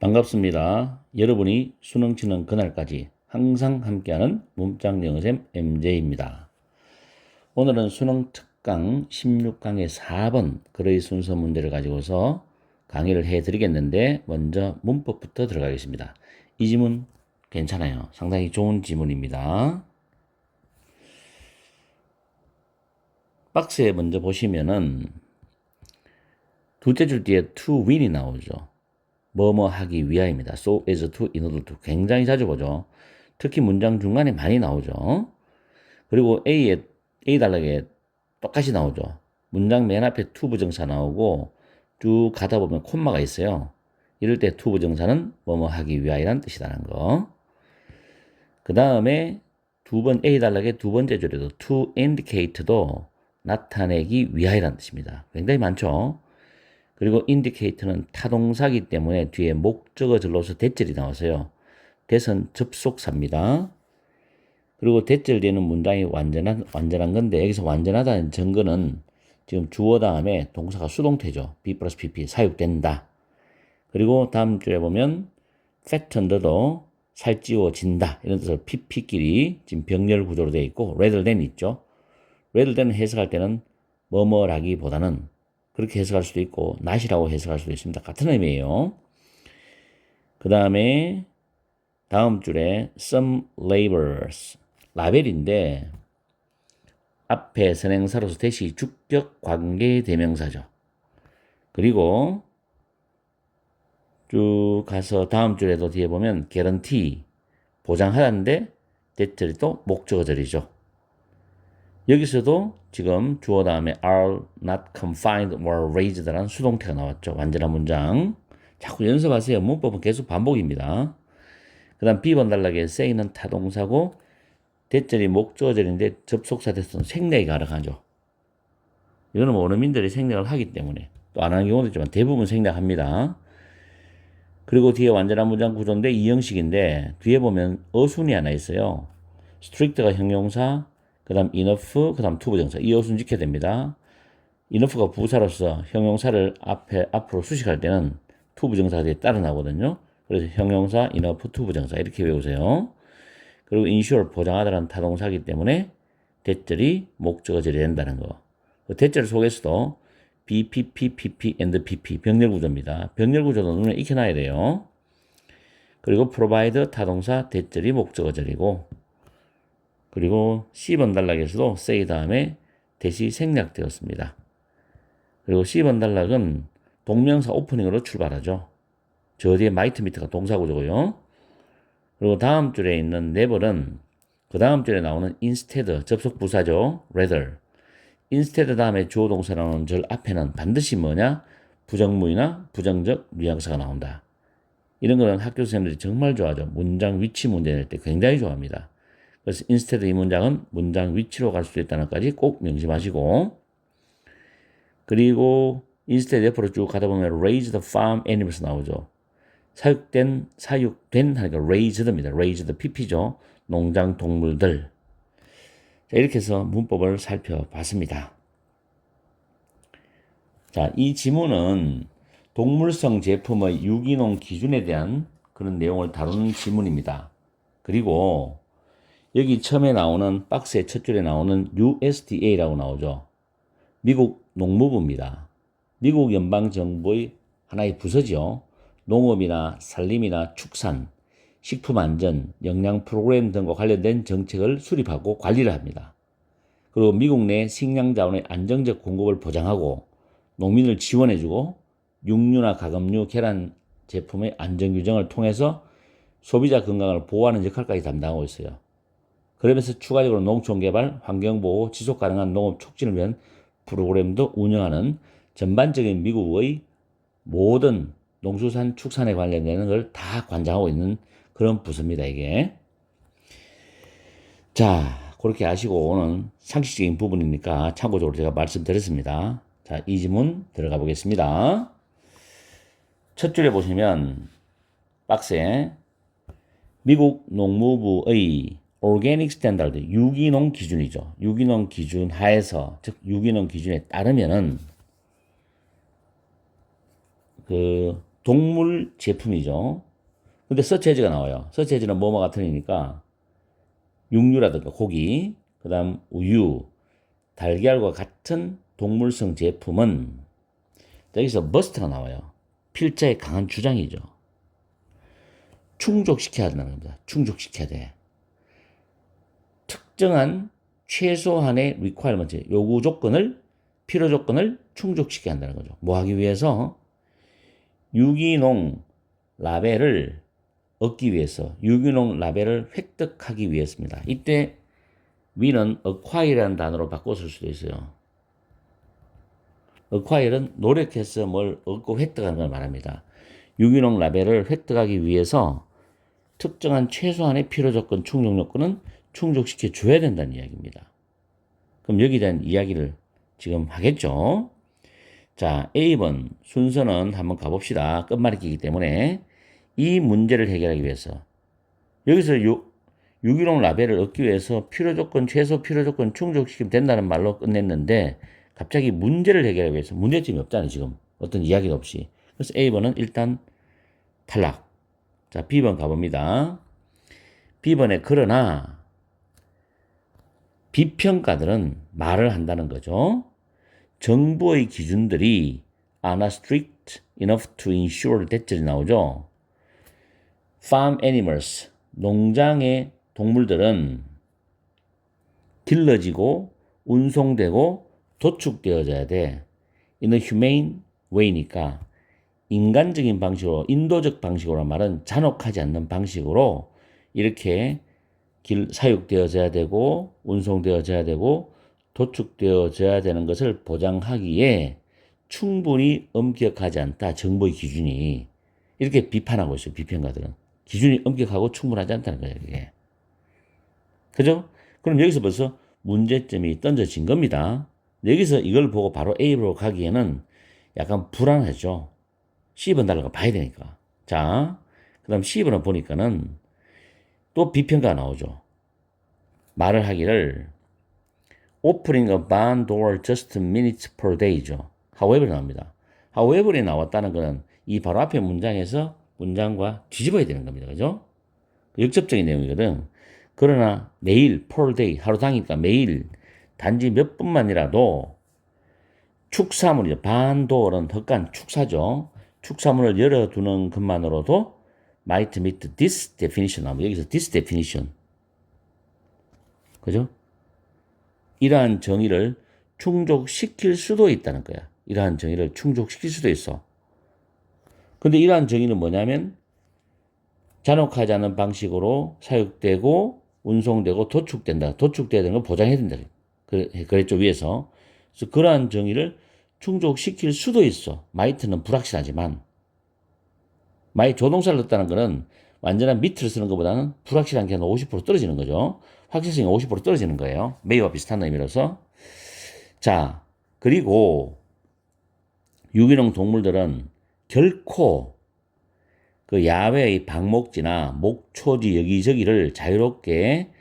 반갑습니다. 여러분이 수능 치는 그날까지 항상 함께하는 문장 영어쌤 MJ입니다. 오늘은 수능 특강 16강의 4번 글의 순서 문제를 가지고서 강의를 해드리겠는데 먼저 문법부터 들어가겠습니다. 이 지문 괜찮아요. 상당히 좋은 지문입니다. 박스에 먼저 보시면은 둘째 줄 뒤에 to win이 나오죠. 뭐뭐 하기 위하여입니다. so as to, in order to 굉장히 자주 보죠. 특히 문장 중간에 많이 나오죠. 그리고 A 단락에 똑같이 나오죠. 문장 맨 앞에 to 부정사 나오고 쭉 가다 보면 콤마가 있어요. 이럴 때 to 부정사는 뭐뭐 하기 위하여라는 뜻이라는 거. 그 다음에 A 단락의 두 번째 줄에도 to indicate도 나타내기 위하여라는 뜻입니다. 굉장히 많죠. 그리고 indicate는 타동사기 때문에 뒤에 목적어절로서 대절이 나와서요. 대선 접속사입니다. 그리고 대절 되는 문장이 완전한 건데 여기서 완전하다는 증거는 지금 주어 다음에 동사가 수동태죠. be 플러스 pp 사육된다. 그리고 다음 줄에 보면 fattened도 살찌워진다. 이런 뜻으로 pp끼리 지금 병렬 구조로 되어 있고 rather than 있죠. rather than 해석할 때는 뭐뭐라기보다는 그렇게 해석할 수도 있고 not이라고 해석할 수도 있습니다. 같은 의미예요. 그 다음에 다음 줄에 some laborers 라벨인데 앞에 선행사로서 대시 주격 관계 대명사죠. 그리고 쭉 가서 다음 줄에도 뒤에 보면 guarantee 보장하다는데 대절이 또 목적어절이죠. 여기서도 지금 주어 다음에 are not confined or raised라는 수동태가 나왔죠. 완전한 문장. 자꾸 연습하세요. 문법은 계속 반복입니다. 그 다음 B번 단락에 say는 타동사고 대절이 목적어절인데 접속사 대서는 생략이 가능하죠. 이거는 원어민들이 생략을 하기 때문에 또 안 하는 경우도 있지만 대부분 생략합니다. 그리고 뒤에 완전한 문장 구조인데 이 형식인데 뒤에 보면 어순이 하나 있어요. strict가 형용사, 그 다음 enough, 그 다음 to 부정사. 이 어순 지켜야 됩니다. enough가 부사로서 형용사를 앞으로 수식할 때는 to 부정사가 뒤에 따라 나오거든요. 그래서 형용사, enough, to 부정사 이렇게 외우세요. 그리고 ensure 보장하다라는 타동사이기 때문에 대절이 목적어절이 된다는 거. 그 대절 속에서도 BPP, PP, and PP 병렬 구조입니다. 병렬 구조도 눈에 익혀놔야 돼요. 그리고 provide 타동사 대절이 목적어절이고 그리고 C번 단락에서도 say 다음에 대시 생략되었습니다. 그리고 C번 단락은 동명사 오프닝으로 출발하죠. 저 뒤에 might, might가 동사구조고요. 그리고 다음 줄에 있는 never는 그 다음 줄에 나오는 instead, 접속 부사죠. rather. instead 다음에 주어 동사 나오는 절 앞에는 반드시 뭐냐? 부정무이나 부정적 뉘앙스가 나온다. 이런 거는 학교 선생님들이 정말 좋아하죠. 문장 위치 문제 낼 때 굉장히 좋아합니다. 그래서 instead 이 문장은 문장 위치로 갈 수도 있다는 것까지 꼭 명심하시고 그리고 instead 옆으로 쭉 가다 보면 raise the farm animals 나오죠. 사육된 하니까 raised입니다. raised pp죠. 농장 동물들. 자, 이렇게 해서 문법을 살펴봤습니다. 자, 이 지문은 동물성 제품의 유기농 기준에 대한 그런 내용을 다루는 지문입니다. 그리고 여기 처음에 나오는 박스의 첫 줄에 나오는 USDA라고 나오죠. 미국 농무부입니다. 미국 연방정부의 하나의 부서죠. 농업이나 산림이나 축산, 식품안전, 영양 프로그램 등과 관련된 정책을 수립하고 관리를 합니다. 그리고 미국 내 식량 자원의 안정적 공급을 보장하고 농민을 지원해주고 육류나 가금류, 계란 제품의 안전 규정을 통해서 소비자 건강을 보호하는 역할까지 담당하고 있어요. 그러면서 추가적으로 농촌 개발, 환경보호, 지속가능한 농업 촉진을 위한 프로그램도 운영하는 전반적인 미국의 모든 농수산 축산에 관련되는 걸 다 관장하고 있는 그런 부서입니다, 이게. 자, 그렇게 아시고 오는 상식적인 부분이니까 참고적으로 제가 말씀드렸습니다. 자, 이 지문 들어가 보겠습니다. 첫 줄에 보시면 박스에 미국 농무부의 오르게닉 스탠다드 유기농 기준이죠. 유기농 기준 하에서 즉 유기농 기준에 따르면은 그 동물 제품이죠. 근데 서치해지가 나와요. 서치해지는 뭐뭐가 틀리니까 육류라든가 고기, 그 다음 우유, 달걀과 같은 동물성 제품은 여기서 머스트가 나와요. 필자의 강한 주장이죠. 충족시켜야 된다는 겁니다. 충족시켜야 돼. 특정한 최소한의 requirement, 요구 조건을, 필요 조건을 충족시켜야 한다는 거죠. 뭐 하기 위해서? 유기농 라벨을 얻기 위해서, 유기농 라벨을 획득하기 위해서입니다. 이때 위는 acquire라는 단어로 바꿔 쓸 수도 있어요. acquire는 노력해서 뭘 얻고 획득하는 걸 말합니다. 유기농 라벨을 획득하기 위해서 특정한 최소한의 필요 조건, 충족 요건은 충족시켜 줘야 된다는 이야기입니다. 그럼 여기에 대한 이야기를 지금 하겠죠. 자, A번 순서는 한번 가봅시다. 끝말잇기이기 때문에 이 문제를 해결하기 위해서 여기서 유기농 라벨을 얻기 위해서 필요 조건, 최소 필요 조건 충족시키면 된다는 말로 끝냈는데 갑자기 문제를 해결하기 위해서 문제점이 없잖아요. 지금 어떤 이야기도 없이. 그래서 A번은 일단 탈락. 자, B번 가봅니다. B번에 그러나 비평가들은 말을 한다는 거죠. 정부의 기준들이 are not strict enough to ensure that절이 나오죠. farm animals, 농장의 동물들은 길러지고 운송되고 도축되어져야 돼. in a humane way니까 인간적인 방식으로, 인도적 방식으로 말은 잔혹하지 않는 방식으로 이렇게 사육되어져야 되고 운송되어져야 되고 도축되어져야 되는 것을 보장하기에 충분히 엄격하지 않다. 정부의 기준이. 이렇게 비판하고 있어요. 비평가들은. 기준이 엄격하고 충분하지 않다는 거예요. 이게. 그죠? 그럼 여기서 벌써 문제점이 던져진 겁니다. 여기서 이걸 보고 바로 A로 가기에는 약간 불안하죠. C번 달라고 봐야 되니까. 자, 그 다음 C번을 보니까는 또 비평가 나오죠. 말을 하기를 opening a barn door just minutes per day죠. however 나옵니다. however이 나왔다는 것은 이 바로 앞에 문장에서 문장과 뒤집어야 되는 겁니다. 그죠? 역접적인 내용이거든. 그러나 매일 per day 하루 당이니까 매일 단지 몇 분만이라도 축사물이죠. 반도어는 헛간 축사죠. 축사문을 열어두는 것만으로도 might meet this definition 나옵니다. 여기서 this definition. 그죠? 이러한 정의를 충족시킬 수도 있다는 거야. 이러한 정의를 충족시킬 수도 있어. 근데 이러한 정의는 뭐냐면 잔혹하지 않은 방식으로 사육되고 운송되고 도축된다. 도축돼야 되는 걸 보장해야 된다. 그랬죠, 위에서. 그래서 그러한 정의를 충족시킬 수도 있어. might는 불확실하지만. 조동사를 넣었다는 거는 완전한 밑을 쓰는 것보다는 불확실한 게 한 50% 떨어지는 거죠. 확실성이 50% 떨어지는 거예요. may와 비슷한 의미로서. 자, 그리고 유기농 동물들은 결코 그 야외의 방목지나 목초지 여기저기를 자유롭게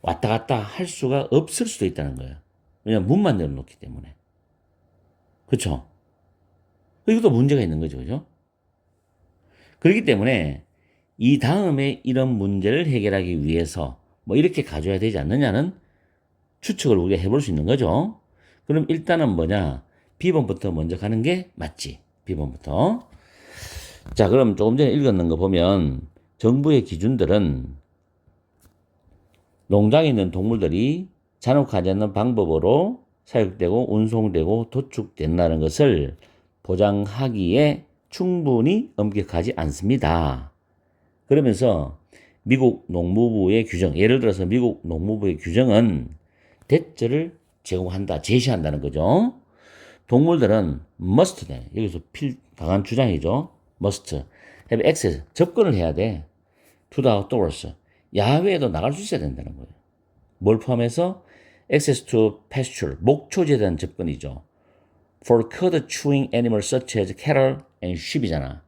왔다 갔다 할 수가 없을 수도 있다는 거예요. 왜냐하면 문만 열어놓기 때문에. 그렇죠? 이것도 문제가 있는 거죠. 그죠? 그렇기 때문에 이 다음에 이런 문제를 해결하기 위해서 뭐 이렇게 가져야 되지 않느냐는 추측을 우리가 해볼 수 있는 거죠. 그럼 일단은 뭐냐? B번부터 먼저 가는 게 맞지. B번부터. 자, 그럼 조금 전에 읽었는 거 보면 정부의 기준들은 농장에 있는 동물들이 잔혹하지 않는 방법으로 사육되고 운송되고 도축된다는 것을 보장하기에 충분히 엄격하지 않습니다. 그러면서 미국 농무부의 규정, 예를 들어서 미국 농무부의 규정은 대절을 제공한다, 제시한다는 거죠. 동물들은 must 돼. 여기서 강한 주장이죠. must have access, 접근을 해야 돼. to the outdoors, 야외에도 나갈 수 있어야 된다는 거예요. 뭘 포함해서? access to pasture, 목초지에 대한 접근이죠. for cud chewing animals such as cattle and sheep이잖아.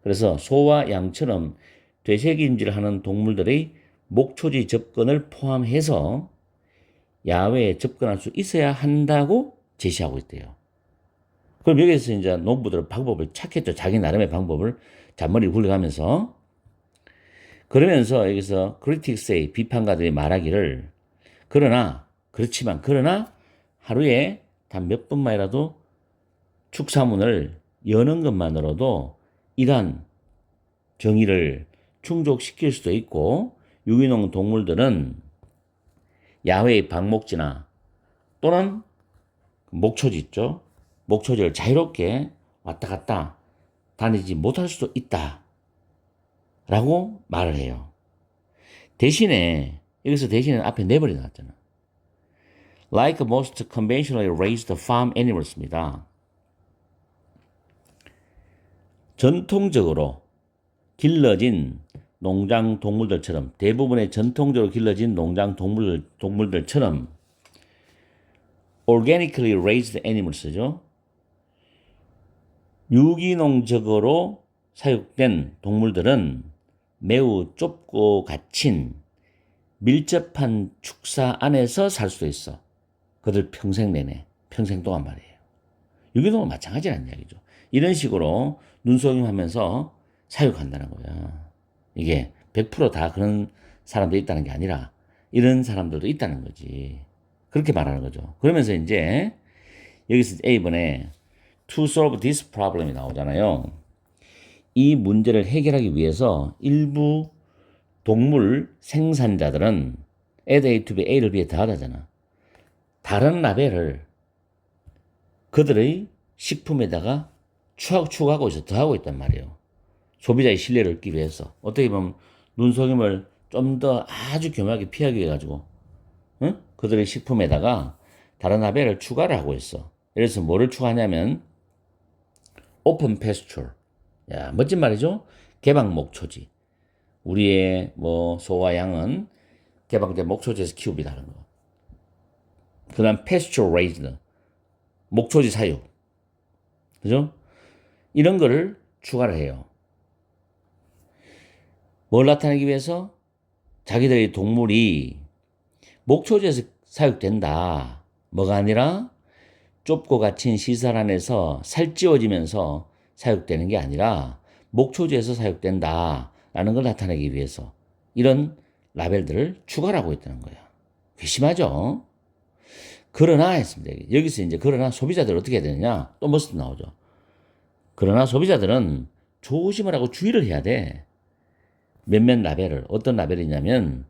그래서 소와 양처럼 되새김질을 하는 동물들의 목초지 접근을 포함해서 야외에 접근할 수 있어야 한다고 제시하고 있대요. 그럼 여기서 이제 농부들은 방법을 찾겠죠. 자기 나름의 방법을 잔머리를 굴려가면서. 그러면서 여기서 critics의 비판가들이 말하기를 그러나 하루에 단 몇 번만이라도 축사문을 여는 것만으로도 이러한 정의를 충족시킬 수도 있고 유기농 동물들은 야외의 방목지나 또는 목초지 있죠. 목초지를 자유롭게 왔다 갔다 다니지 못할 수도 있다. 라고 말을 해요. 여기서 대신에 앞에 내버려 놨잖아. Like most conventionally raised farm animals입니다. 전통적으로 길러진 농장 동물들처럼 대부분의 전통적으로 길러진 농장 동물들처럼 organically raised animals죠. 유기농적으로 사육된 동물들은 매우 좁고 갇힌 밀접한 축사 안에서 살 수도 있어. 그들 평생 내내, 평생 동안 말이에요. 유기농은 마찬가지라는 이야기죠. 이런 식으로 눈속임하면서 사육한다는 거야. 이게 100%다 그런 사람들이 있다는 게 아니라 이런 사람들도 있다는 거지. 그렇게 말하는 거죠. 그러면서 이제 여기서 A번에 to solve this problem이 나오잖아요. 이 문제를 해결하기 위해서 일부 동물 생산자들은 add A to B, A를 B에 더하다잖아. 다른 라벨을 그들의 식품에다가 추가하고 있어. 더하고 있단 말이에요. 소비자의 신뢰를 얻기 위해서. 어떻게 보면 눈속임을 좀 더 아주 교묘하게 피하기 위해 가지고 그들의 식품에다가 다른 라벨을 추가를 하고 있어. 그래서 뭐를 추가하냐면 오픈 패스처. 야, 멋진 말이죠? 개방 목초지. 우리의 소와 양은 개방된 목초지에서 키웁니다는 거. 그다음 패스처 레이즈드. 목초지 사육. 그죠? 이런 거를 추가를 해요. 뭘 나타내기 위해서? 자기들의 동물이 목초지에서 사육된다. 뭐가 아니라 좁고 갇힌 시설 안에서 살찌워지면서 사육되는 게 아니라 목초지에서 사육된다라는 걸 나타내기 위해서 이런 라벨들을 추가를 하고 있다는 거야. 괘씸하죠? 그러나 했습니다. 여기서 이제 그러나 소비자들 어떻게 해야 되느냐? 또 뭐스 나오죠. 그러나 소비자들은 조심을 하고 주의를 해야 돼. 몇몇 라벨을 어떤 라벨이냐면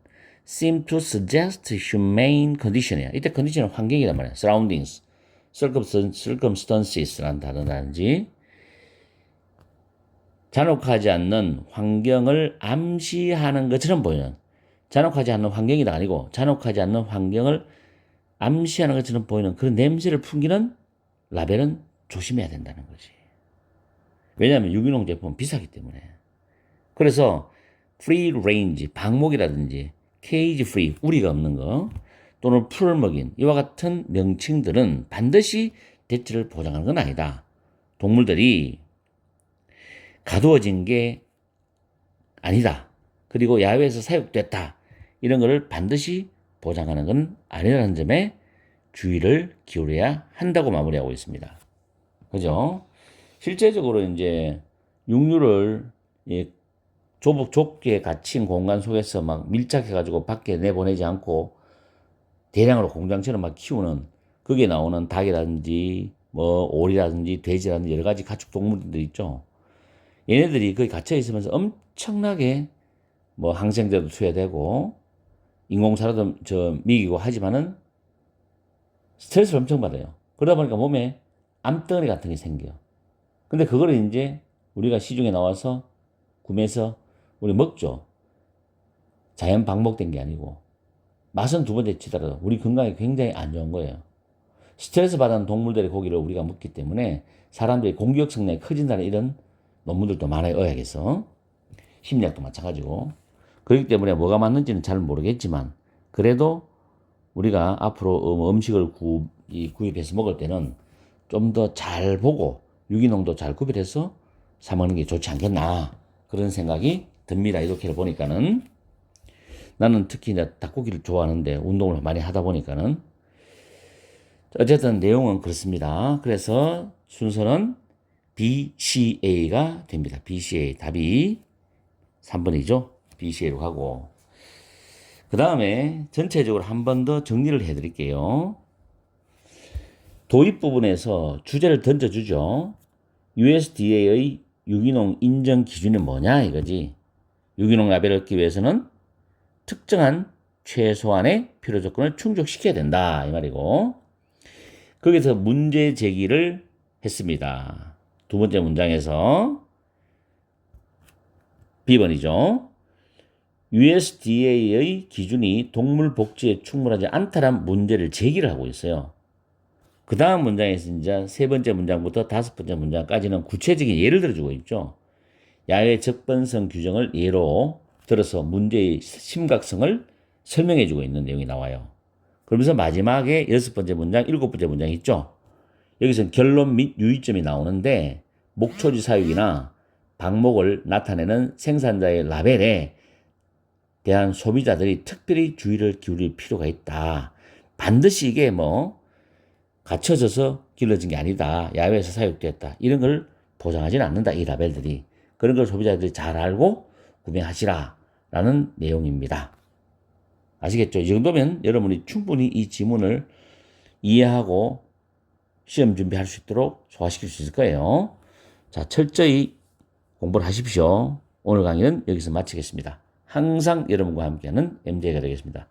seem to suggest humane condition이야. 이때 컨디션은 환경이란 말이야. surroundings, circumstances라는 단어라든지 잔혹하지 않는 환경을 암시하는 것처럼 보이는 잔혹하지 않는 환경이다 아니고 잔혹하지 않는 환경을 암시하는 것처럼 보이는 그런 냄새를 풍기는 라벨은 조심해야 된다는 거지. 왜냐하면 유기농 제품은 비싸기 때문에. 그래서 free range, 방목이라든지 케이지 프리, 우리가 없는 거 또는 풀을 먹인 이와 같은 명칭들은 반드시 대체를 보장하는 건 아니다. 동물들이 가두어진 게 아니다. 그리고 야외에서 사육됐다. 이런 거를 반드시 보장하는 건 아니라는 점에 주의를 기울여야 한다고 마무리하고 있습니다. 그죠? 실제적으로 이제 육류를 좁게 갇힌 공간 속에서 막 밀착해가지고 밖에 내보내지 않고 대량으로 공장처럼 막 키우는 거기에 나오는 닭이라든지 오리라든지 돼지라든지 여러 가지 가축 동물들 있죠. 얘네들이 거기 갇혀 있으면서 엄청나게 항생제도 투여되고 인공사료도 먹이고 하지만은 스트레스를 엄청 받아요. 그러다 보니까 몸에 암덩어리 같은 게 생겨. 근데 그거를 이제 우리가 시중에 나와서 구매해서 우리 먹죠. 자연 방목된 게 아니고 맛은 두 번째 치더라도 우리 건강에 굉장히 안 좋은 거예요. 스트레스 받은 동물들의 고기를 우리가 먹기 때문에 사람들이 공기력 성능이 커진다는 이런 논문들도 많아요. 의학에서. 심리학도 마찬가지고. 그렇기 때문에 뭐가 맞는지는 잘 모르겠지만 그래도 우리가 앞으로 음식을 구입해서 먹을 때는 좀 더 잘 보고 유기농도 잘 구별해서 사 먹는 게 좋지 않겠나 그런 생각이 듭니다. 이렇게 보니까는 나는 특히 닭고기를 좋아하는데 운동을 많이 하다 보니까는 어쨌든 내용은 그렇습니다. 그래서 순서는 BCA가 됩니다. BCA. 답이 3번이죠. BCA로 가고. 그 다음에 전체적으로 한 번 더 정리를 해 드릴게요. 도입 부분에서 주제를 던져주죠. USDA의 유기농 인정 기준이 뭐냐 이거지. 유기농 라벨을 얻기 위해서는 특정한 최소한의 필요 조건을 충족시켜야 된다 이 말이고, 거기서 문제 제기를 했습니다. 두 번째 문장에서 B번이죠. USDA의 기준이 동물 복지에 충분하지 않다란 문제를 제기를 하고 있어요. 그 다음 문장에서 이제 세 번째 문장부터 다섯 번째 문장까지는 구체적인 예를 들어주고 있죠. 야외 적번성 규정을 예로 들어서 문제의 심각성을 설명해주고 있는 내용이 나와요. 그러면서 마지막에 여섯 번째 문장, 일곱 번째 문장 있죠. 여기서 결론 및 유의점이 나오는데 목초지 사육이나 방목을 나타내는 생산자의 라벨에 대한 소비자들이 특별히 주의를 기울일 필요가 있다. 반드시 이게 뭐 갖춰져서 길러진 게 아니다. 야외에서 사육됐다. 이런 걸 보장하지는 않는다. 이 라벨들이. 그런 걸 소비자들이 잘 알고 구매하시라라는 내용입니다. 아시겠죠? 이 정도면 여러분이 충분히 이 지문을 이해하고 시험 준비할 수 있도록 소화시킬 수 있을 거예요. 자, 철저히 공부를 하십시오. 오늘 강의는 여기서 마치겠습니다. 항상 여러분과 함께하는 MJ가 되겠습니다.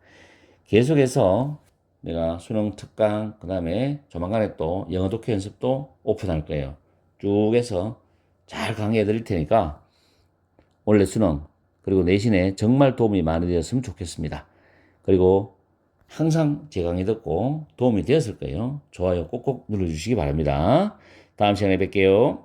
계속해서 내가 수능 특강, 그 다음에 조만간에 또 영어 독해 연습도 오픈할 거예요. 쭉 해서 잘 강의해 드릴 테니까 원래 수능, 그리고 내신에 정말 도움이 많이 되었으면 좋겠습니다. 그리고 항상 제 강의 듣고 도움이 되었을 거예요. 좋아요 꼭꼭 눌러주시기 바랍니다. 다음 시간에 뵐게요.